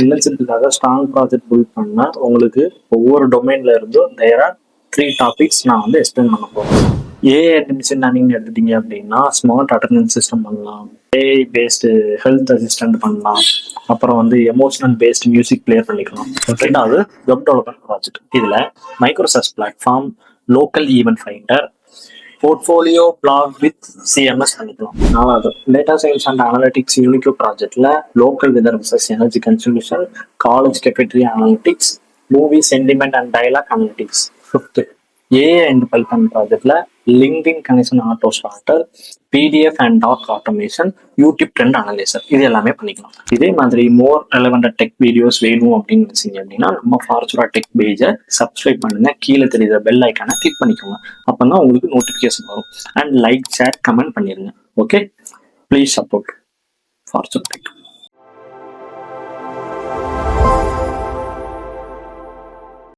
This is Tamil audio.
இன்டர்ன்ஷிப்புக்காக ஸ்ட்ராங் ப்ராஜெக்ட் பில்ட் பண்ணா உங்களுக்கு ஒவ்வொரு டொமைன்ல இருந்தும் தேர் ஆர் 3 டாபிக்ஸ் நான் வந்து எக்ஸ்பிளைன் பண்ண போறேன். ஏஐ அண்ட் மிஷின் லேர்னிங் எடுத்துட்டீங்க அப்படின்னா ஸ்மார்ட் அட்டெண்டன்ஸ் சிஸ்டம் பண்ணலாம், ஏஐ பேஸ்டு ஹெல்த் அசிஸ்டன்ட் பண்ணலாம், அப்புறம் வந்து எமோஷனல் பேஸ்டு மியூசிக் பிளேயர் பண்ணிக்கலாம். ரெண்டாவது வெப் டெவலப்மெண்ட் ப்ராஜெக்ட். இதுல Microsoft platform, local event finder, portfolio blog with CMS பண்ணிக்கலாம். நாலாவது data science and analytics unique ப்ராஜெக்ட்ல local weather research, energy conservation, college cafeteria analytics, movie sentiment and dialogue analytics. Fifth AI and Python ப்ராஜெக்ட்ல LinkedIn connection auto starter, PDF and doc automation, YouTube trend analyser, இது எல்லாமே பண்ணிக்கலாம். இதே மாதிரி மோர் ரெலவெண்ட் டெக் வீடியோஸ் வேணும் அப்படின்னு நினைச்சீங்க அப்படின்னா நம்ம ஃபார்ச்சுரா டெக் பேஜை சப்ஸ்கிரைப் பண்ணுங்க. கீழே தெரியுற பெல் ஐக்கானை கிளிக் பண்ணிக்கோங்க. அப்பதான் உங்களுக்கு நோட்டிபிகேஷன் வரும். அண்ட் லைக், ஷேர், கமெண்ட் பண்ணிருங்க. Okay, please support Fortura tech.